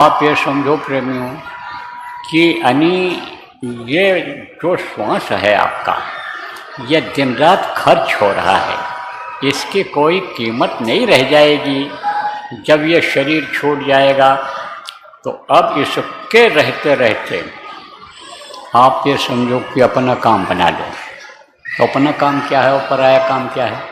आप ये समझो प्रेमियों कि ये जो श्वास है आपका, ये दिन रात खर्च हो रहा है, इसकी कोई कीमत नहीं रह जाएगी। जब ये शरीर छूट जाएगा तो अब इसके रहते रहते आप ये समझो कि अपना काम बना लो। तो अपना काम क्या है और पराया काम क्या है?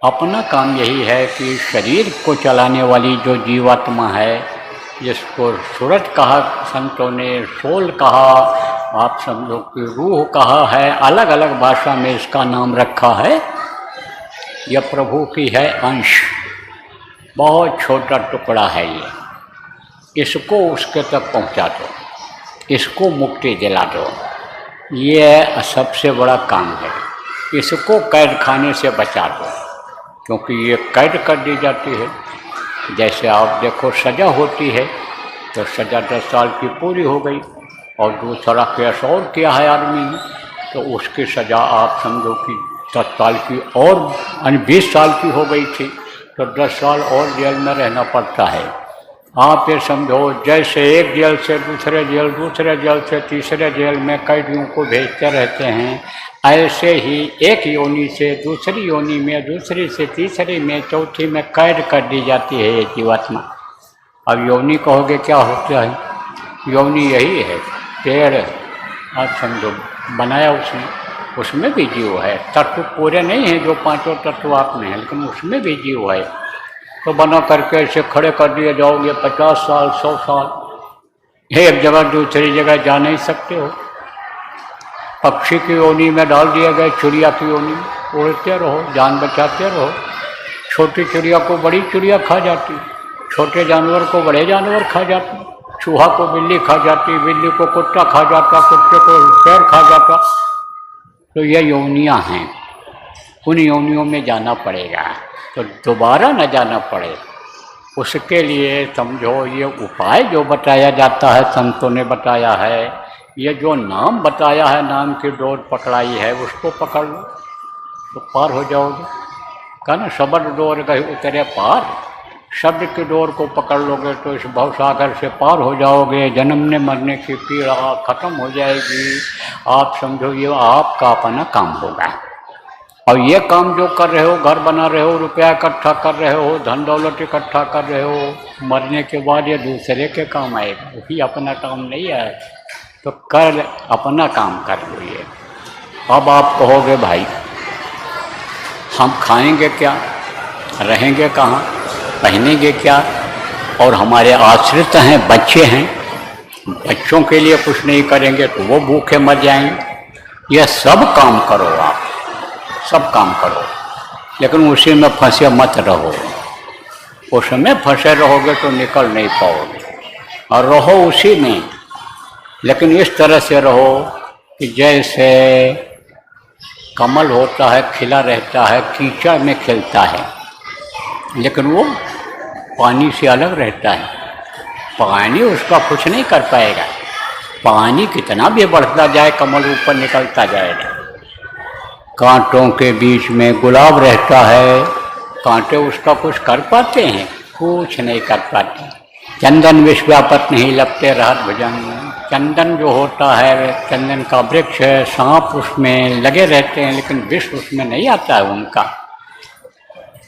अपना काम यही है कि शरीर को चलाने वाली जो जीवात्मा है, जिसको सूरज कहा संतों ने, सोल कहा, आप समझो कि रूह कहा है, अलग अलग भाषा में इसका नाम रखा है। यह प्रभु की है अंश, बहुत छोटा टुकड़ा है ये। इसको उसके तक पहुंचा दो, इसको मुक्ति दिला दो, ये सबसे बड़ा काम है। इसको कैद खाने से बचा दो, क्योंकि ये कैद कर दी जाती है। जैसे आप देखो सज़ा होती है तो सज़ा 10 साल की पूरी हो गई और दूसरा केस और किया है आदमी, तो उसकी सज़ा आप समझो कि 10 साल की और 20 साल की हो गई थी, तो 10 साल और जेल में रहना पड़ता है। आप ये समझो जैसे एक जेल से दूसरे जेल, दूसरे जेल से तीसरे जेल में कैदियों को भेजते रहते हैं, ऐसे ही एक योनि से दूसरी योनि में, दूसरी से तीसरी में, चौथी में कैद कर दी जाती है ये जीवात्मा। अब योनि कहोगे क्या होता है? योनि यही है, पेड़ आप समझो बनाया उसने, उसमें भी जीव है। तत्व पूरे नहीं है जो पांचों तत्व आप में है, लेकिन उसमें भी जीव है। तो बना करके ऐसे खड़े कर दिए जाओगे 50 साल 100 साल, एक जगह दूसरी जगह जा नहीं सकते हो। पक्षी की योनि में डाल दिए गए, चिड़िया की योनि में उड़ते रहो, जान बचाते रहो। छोटी चिड़िया को बड़ी चिड़िया खा जाती, छोटे जानवर को बड़े जानवर खा जाते, चूहा को बिल्ली खा जाती, बिल्ली को कुत्ता खा जाता, कुत्ते को शेर खा जाता। तो ये योनियाँ हैं, उन योनियों में जाना पड़ेगा, तो दोबारा न जाना पड़े उसके लिए समझो ये उपाय जो बताया जाता है, संतों ने बताया है, ये जो नाम बताया है, नाम की डोर पकड़ाई है, उसको पकड़ लो तो पार हो जाओगे। कहना शब्द डोर गए उतरे पार, शब्द की डोर को पकड़ लोगे तो इस भवसागर से पार हो जाओगे। जन्मने मरने की पीड़ा खत्म हो जाएगी। आप समझो ये आपका अपना काम होगा। और ये काम जो कर रहे हो, घर बना रहे हो, रुपया इकट्ठा कर रहे हो, धन दौलत इकट्ठा कर रहे हो, मरने के बाद ये दूसरे के काम आएगा, वही अपना काम नहीं है। तो कर अपना काम कर लो ये। अब आप कहोगे भाई हम खाएंगे क्या, रहेंगे कहाँ, पहनेंगे क्या, और हमारे आश्रित हैं, बच्चे हैं, बच्चों के लिए कुछ नहीं करेंगे तो वो भूखे मर जाएंगे। यह सब काम करो, आप सब काम करो, लेकिन उसी में फंसे मत रहो। उसमें फंसे रहोगे तो निकल नहीं पाओगे। और रहो उसी में, लेकिन इस तरह से रहो कि जैसे कमल होता है, खिला रहता है, कीचड़ में खिलता है, लेकिन वो पानी से अलग रहता है। पानी उसका कुछ नहीं कर पाएगा। पानी कितना भी बढ़ता जाए, कमल ऊपर निकलता जाएगा। कांटों के बीच में गुलाब रहता है, कांटे उसका कुछ कर पाते हैं? कुछ नहीं कर पाते। चंदन विष व्यापत नहीं लगते रहत भुजंग। चंदन जो होता है, चंदन का वृक्ष है, सांप उसमें लगे रहते हैं, लेकिन विष उसमें नहीं आता है उनका।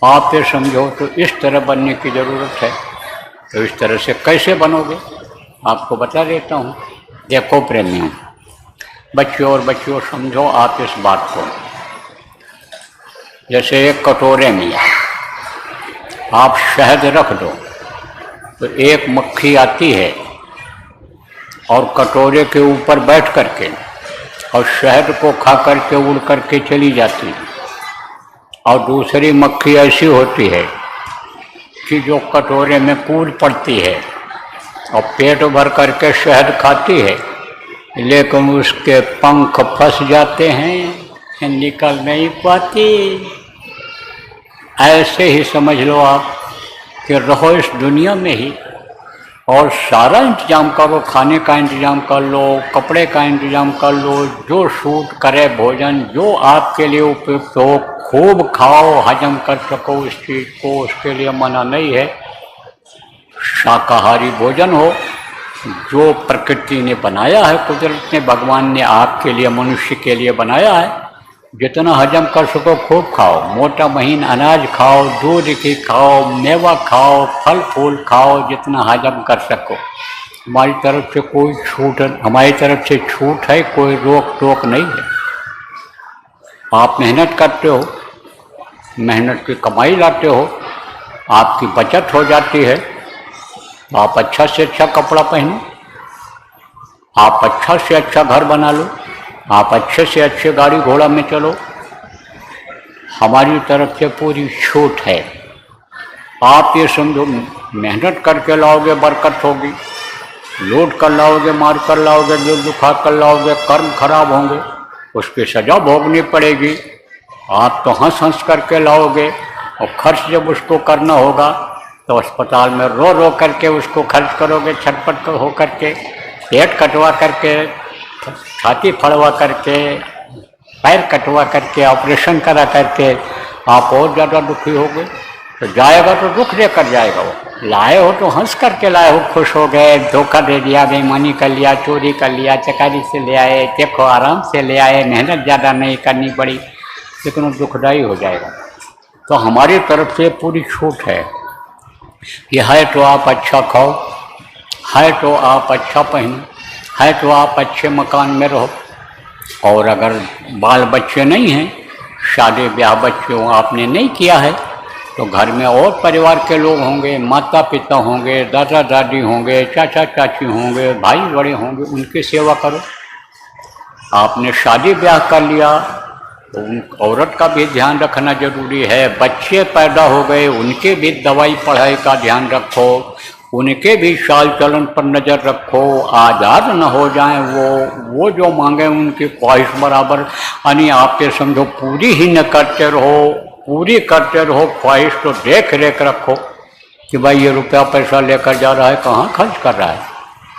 आप ये समझो तो इस तरह बनने की ज़रूरत है। तो इस तरह से कैसे बनोगे आपको बता देता हूँ। देखो प्रेमियों, बच्चों और बच्चियों, समझो आप इस बात को। जैसे एक कटोरे में आप शहद रख दो तो एक मक्खी आती है और कटोरे के ऊपर बैठ करके और शहद को खा करके उड़ करके चली जाती है। और दूसरी मक्खी ऐसी होती है कि जो कटोरे में कूद पड़ती है और पेट भर करके शहद खाती है, लेकिन उसके पंख फंस जाते हैं, निकल नहीं पाती। ऐसे ही समझ लो आप कि रहो इस दुनिया में ही और सारा इंतजाम करो, खाने का इंतजाम कर लो, कपड़े का इंतजाम कर लो, जो सूट करे, भोजन जो आपके लिए उपयुक्त हो, खूब खाओ, हजम कर सको इस चीज़ को, उसके लिए मना नहीं है। शाकाहारी भोजन हो, जो प्रकृति ने बनाया है, कुदरत ने, भगवान ने आपके लिए, मनुष्य के लिए बनाया है। जितना हजम कर सको खूब खाओ, मोटा महीन अनाज खाओ, दूध की खाओ, मेवा खाओ, फल फूल खाओ, जितना हजम कर सको। हमारी तरफ से कोई छूट, हमारी तरफ से छूट है, कोई रोक टोक नहीं है। आप मेहनत करते हो, मेहनत की कमाई लाते हो, आपकी बचत हो जाती है, तो आप अच्छा से अच्छा कपड़ा पहनो, आप अच्छा से अच्छा घर बना लो, आप अच्छे से अच्छे गाड़ी घोड़ा में चलो। हमारी तरफ से पूरी छूट है। आप ये समझो, मेहनत करके लाओगे बरकत होगी, लूट कर लाओगे, मार कर लाओगे, दिल दुखा कर लाओगे, कर्म खराब होंगे, उसकी सजा भोगनी पड़ेगी। आप तो हंस हंस करके लाओगे, और खर्च जब उसको करना होगा तो अस्पताल में रो रो करके उसको खर्च करोगे, छटपट हो करके, पेट कटवा करके, छाती फड़वा करके, पैर कटवा करके, ऑपरेशन करा करके आप और ज़्यादा दुखी होगे। तो जाएगा तो दुख देकर जाएगा। वो लाए हो तो हंस करके लाए हो, खुश हो गए, धोखा दे दिया, बेईमानी कर लिया, चोरी कर लिया, चकारी से ले आए, देखो आराम से ले आए, मेहनत ज़्यादा नहीं करनी पड़ी, लेकिन वो दुखदाई हो जाएगा। तो हमारी तरफ से पूरी छूट है कि है तो आप अच्छा खाओ, है तो आप अच्छा पहनो, है तो आप अच्छे मकान में रहो। और अगर बाल बच्चे नहीं हैं, शादी ब्याह बच्चों आपने नहीं किया है, तो घर में और परिवार के लोग होंगे, माता पिता होंगे, दादा दादी होंगे, चाचा चाची होंगे, भाई बड़े होंगे, उनकी सेवा करो। आपने शादी ब्याह कर लिया तो उन औरत का भी ध्यान रखना जरूरी है। बच्चे पैदा हो गए, उनके भी दवाई पढ़ाई का ध्यान रखो, उनके भी चाल चलन पर नज़र रखो, आज़ाद न हो जाएं वो जो मांगे उनकी ख्वाहिश बराबर, यानी आप ये समझो पूरी ही न करते रहो, पूरी करते रहो ख्वाहिश, तो देख रेख रखो कि भाई ये रुपया पैसा लेकर जा रहा है, कहाँ खर्च कर रहा है।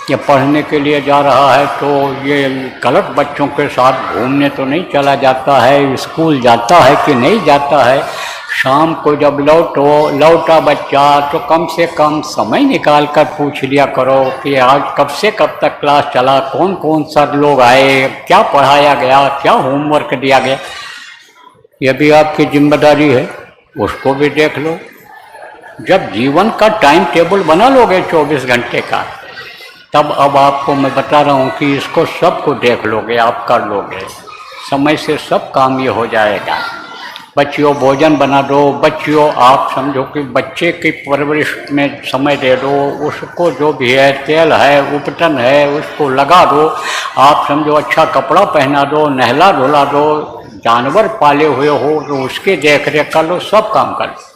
ये पढ़ने के लिए जा रहा है तो ये गलत बच्चों के साथ घूमने तो नहीं चला जाता है, स्कूल जाता है कि नहीं जाता है। शाम को जब लौटा बच्चा तो कम से कम समय निकाल कर पूछ लिया करो कि आज कब से कब तक क्लास चला, कौन कौन सर लोग आए, क्या पढ़ाया गया, क्या होमवर्क दिया गया। यह भी आपकी जिम्मेदारी है, उसको भी देख लो। जब जीवन का टाइम टेबल बना लोगे 24 घंटे का, तब अब आपको मैं बता रहा हूँ कि इसको सबको देख लोगे, आप कर लोगे, समय से सब काम ये हो जाएगा। बच्चियों भोजन बना दो, बच्चियों आप समझो कि बच्चे की परवरिश में समय दे दो, उसको जो भी है तेल है, उपटन है, उसको लगा दो। आप समझो अच्छा कपड़ा पहना दो, नहला धुला दो, जानवर पाले हुए हो तो उसकी देख रेख कर लो, सब काम कर लो।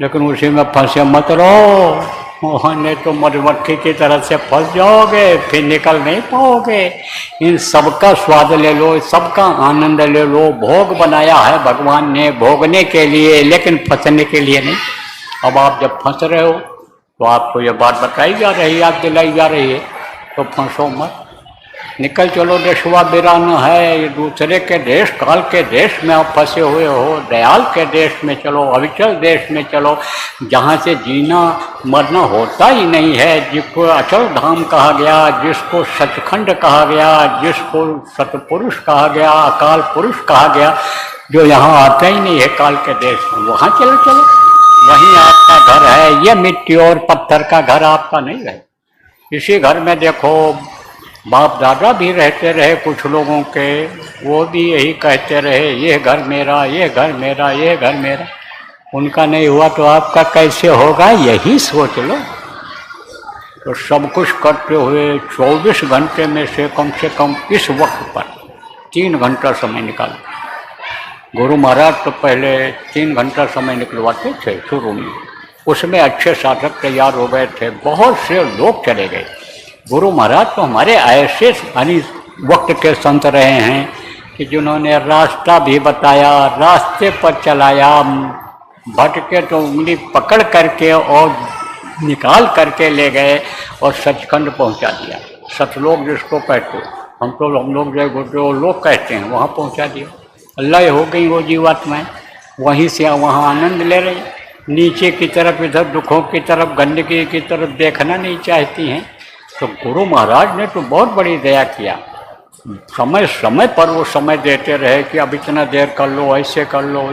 लेकिन उसी में फंसे मत रहो, नहीं तो मधुमक्खी की तरह से फंस जाओगे, फिर निकल नहीं पाओगे। इन सबका स्वाद ले लो, सबका आनंद ले लो। भोग बनाया है भगवान ने भोगने के लिए, लेकिन फंसने के लिए नहीं। अब आप जब फंस रहे हो तो आपको ये बात बताई जा रही है, याद दिलाई जा रही है, तो फंसो मत, निकल चलो। देशवा बिराना है, ये दूसरे के देश काल के देश में आप फंसे हुए हो। दयाल के देश में चलो, अविचल देश में चलो, जहाँ से जीना मरना होता ही नहीं है, जिसको अचल धाम कहा गया, जिसको सचखंड कहा गया, जिसको सतपुरुष कहा गया, अकाल पुरुष कहा गया, जो यहाँ आता ही नहीं है काल के देश में, वहाँ चलो चलो, वहीं आपका घर है। ये मिट्टी और पत्थर का घर आपका नहीं है। इसी घर में देखो बाप दादा भी रहते रहे, कुछ लोगों के, वो भी यही कहते रहे, ये घर मेरा, ये घर मेरा, ये घर मेरा। उनका नहीं हुआ तो आपका कैसे होगा, यही सोच लो। तो सब कुछ करते हुए 24 घंटे में से कम इस वक्त पर 3 घंटा समय निकालो। गुरु महाराज तो पहले 3 घंटा समय निकलवाते थे शुरू में, उसमें अच्छे साधक तैयार हो गए थे, बहुत से लोग चले गए। गुरु महाराज तो हमारे ऐसे यानी वक्त के संत रहे हैं कि जिन्होंने रास्ता भी बताया, रास्ते पर चलाया, भटके तो उंगली पकड़ करके और निकाल करके ले गए और सचखंड पहुंचा दिया। सतलोक जिसको कहते, हम लोग जो लोग कहते हैं, वहाँ पहुंचा दिया। अल्लाह हो गई वो जीवात्माएं, वहीं से वहाँ आनंद ले रही। नीचे की तरफ, इधर दुखों की तरफ, गंदगी की तरफ देखना नहीं चाहती हैं। तो गुरु महाराज ने तो बहुत बड़ी दया किया, समय समय पर वो समय देते रहे कि अब इतना देर कर लो, ऐसे कर लो,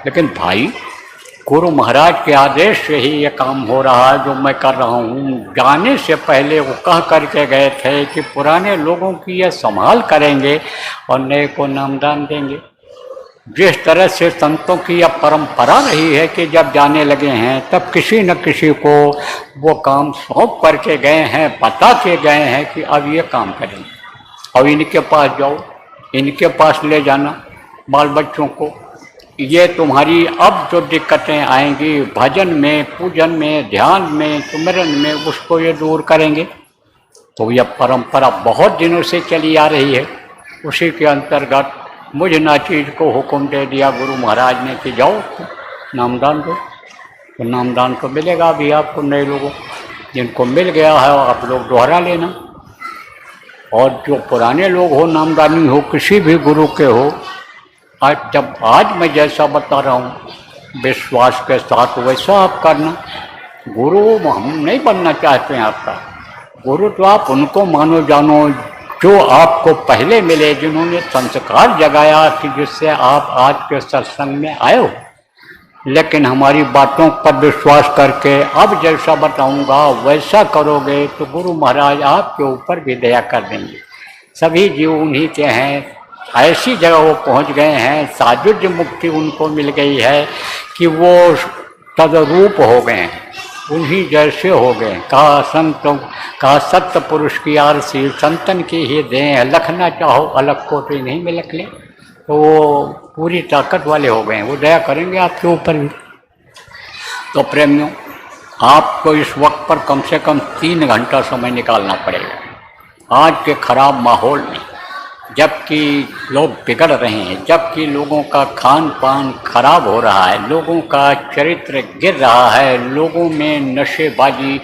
लेकिन भाई गुरु महाराज के आदेश से ही ये काम हो रहा है जो मैं कर रहा हूँ। जाने से पहले वो कह करके गए थे कि पुराने लोगों की ये संभाल करेंगे और नए को नामदान देंगे। जिस तरह से संतों की यह परंपरा रही है कि जब जाने लगे हैं तब किसी न किसी को वो काम सौंप करके गए हैं, बता के गए हैं कि अब ये काम करेंगे, अब इनके पास जाओ, इनके पास ले जाना बाल बच्चों को, ये तुम्हारी अब जो दिक्कतें आएंगी भजन में, पूजन में, ध्यान में, सुमिरन में, उसको ये दूर करेंगे। तो यह परंपरा बहुत दिनों से चली आ रही है। उसी के अंतर्गत मुझ नाचीज को हुक्म दे दिया गुरु महाराज ने कि जाओ नामदान दो। तो नामदान तो मिलेगा अभी आपको, नए लोगों जिनको मिल गया है आप लोग दोहरा लेना, और जो पुराने लोग हो, नामदानी हो, किसी भी गुरु के हो, आज मैं जैसा बता रहा हूँ विश्वास के साथ वैसा आप करना। गुरु हम नहीं बनना चाहते हैं आपका, गुरु तो आप उनको मानो जानो जो आपको पहले मिले, जिन्होंने संस्कार जगाया कि जिससे आप आज के सत्संग में आए हो। लेकिन हमारी बातों पर विश्वास करके अब जैसा बताऊंगा वैसा करोगे तो गुरु महाराज आपके ऊपर भी दया कर देंगे। सभी जीव उन्हीं के हैं, ऐसी जगह वो पहुंच गए हैं, साजुज्य मुक्ति उनको मिल गई है कि वो तदरूप हो गए हैं, उन्हीं जैसे हो गए। कहा संतों, कहा सत्य पुरुष की आरसी संतन की ही दें, लखना चाहो अलग को तो नहीं में लख ले। तो वो पूरी ताकत वाले हो गए हैं, वो दया करेंगे आपके ऊपर भी। तो प्रेमियों, आपको इस वक्त पर कम से कम 3 घंटा समय निकालना पड़ेगा। आज के खराब माहौल में जबकि लोग बिगड़ रहे हैं, जबकि लोगों का खान पान खराब हो रहा है, लोगों का चरित्र गिर रहा है, लोगों में नशेबाजी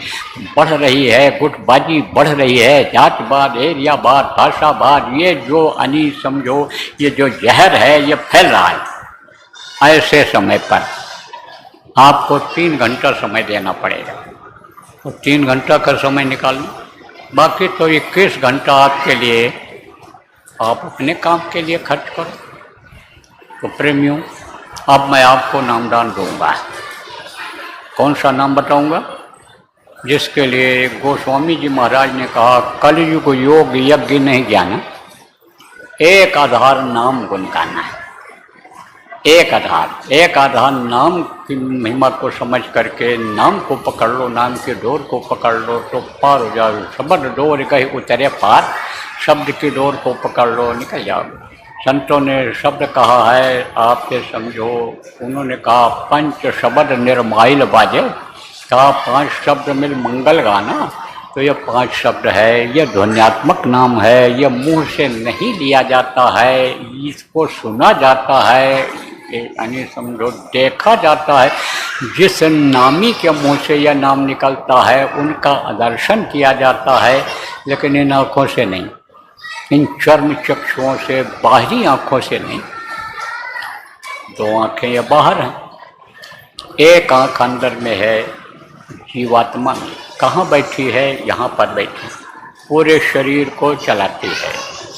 बढ़ रही है, गुटबाजी बढ़ रही है, जातवाद, एरियावाद, भाषावाद, ये जो समझो ये जो जहर है ये फैल रहा है। ऐसे समय पर आपको 3 घंटा समय देना पड़ेगा। तो 3 घंटा का समय निकालना, बाकी तो 21 घंटा आपके लिए आप अपने काम के लिए खर्च करो। तो प्रेमियों, अब मैं आपको नामदान दूंगा। कौन सा नाम बताऊंगा? जिसके लिए गोस्वामी जी महाराज ने कहा कलयुग योग यज्ञ नहीं जाना, एक आधार नाम गुण गाना है। एक आधार नाम की महिमा को समझ करके नाम को पकड़ लो, नाम के डोर को पकड़ लो तो पार हो जाओ। शब्द डोर कहीं उतरे पार, शब्द की डोर को पकड़ लो, निकल जाओ। संतों ने शब्द कहा है, आपके समझो, उन्होंने कहा पंच शब्द निर्माइल बाजे, कहा 5 शब्द मिल मंगल गाना। तो ये 5 शब्द है, ये ध्वन्यात्मक नाम है, ये मुंह से नहीं लिया जाता है, इसको सुना जाता है, यानी समझो देखा जाता है। जिस नामी के मुंह से यह नाम निकलता है उनका दर्शन किया जाता है, लेकिन इन आँखों से नहीं, इन चर्म चक्षुओं से, बाहरी आँखों से नहीं। 2 आँखें ये बाहर हैं, एक आँख अंदर में है जीवात्मा में। कहाँ बैठी है? यहाँ पर बैठी, पूरे शरीर को चलाती है,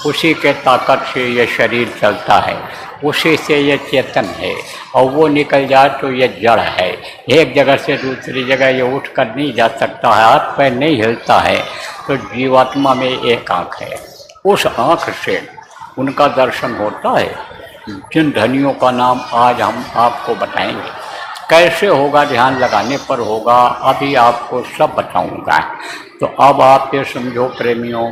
उसी के ताकत से ये शरीर चलता है, उसी से ये चेतन है, और वो निकल जाए तो ये जड़ है। एक जगह से दूसरी जगह ये उठ कर नहीं जा सकता है, हाथ पैर नहीं हिलता है। तो जीवात्मा में एक आँख है, उस आँख से उनका दर्शन होता है। जिन धनियों का नाम आज हम आपको बताएंगे, कैसे होगा, ध्यान लगाने पर होगा, अभी आपको सब बताऊंगा। तो अब आप ये समझो प्रेमियों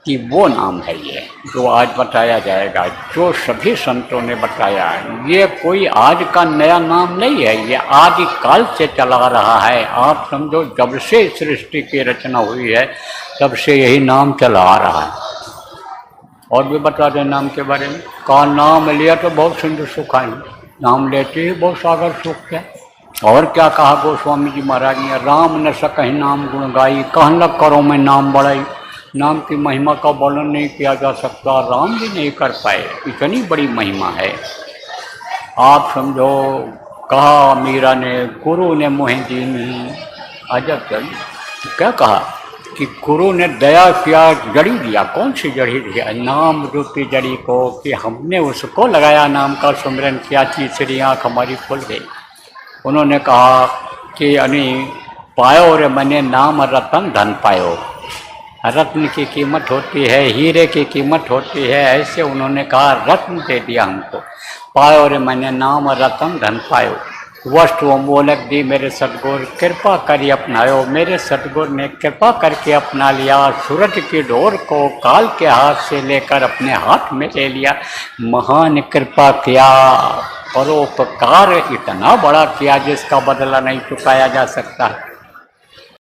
कि वो नाम है ये जो आज बताया जाएगा, जो सभी संतों ने बताया। ये कोई आज का नया नाम नहीं है, ये आदि काल से चला रहा है। आप समझो जब से सृष्टि की रचना हुई है तब से यही नाम चला आ रहा है। और भी बता दें नाम के बारे में। का नाम लिया तो बहुत सिंधु सुख आई, नाम लेते ही बहुत सागर सुख है। और क्या कहा गोस्वामी जी महाराज ने, राम न सकहि नाम गुण गाई, कहन लग करो मैं नाम बढ़ाई। नाम की महिमा का वर्णन नहीं किया जा सकता, राम भी नहीं कर पाए, इतनी बड़ी महिमा है। आप समझो कहा मीरा ने, गुरु ने मोहे दीनी। अजब जड़ी, क्या कहा कि गुरु ने दया किया, जड़ी दिया। कौन सी जड़ी दिया? नाम रूपी जड़ी को, कि हमने उसको लगाया, नाम का सुमिरन किया, तीसरी आँख हमारी खुल गई। उन्होंने कहा कि अनी पायो रे मैंने नाम रतन धन पायो। रत्न की कीमत होती है, हीरे की कीमत होती है, ऐसे उन्होंने कहा रत्न दे दिया हमको। पायो रे मैंने नाम रतन धन पायो, वस्तु अमोलक दी मेरे सतगुर, कृपा करी अपनायो। मेरे सतगुर ने कृपा करके अपना लिया, सूरज की डोर को काल के हाथ से लेकर अपने हाथ में ले लिया। महान कृपा किया, परोपकार इतना बड़ा किया जिसका बदला नहीं चुकाया जा सकता।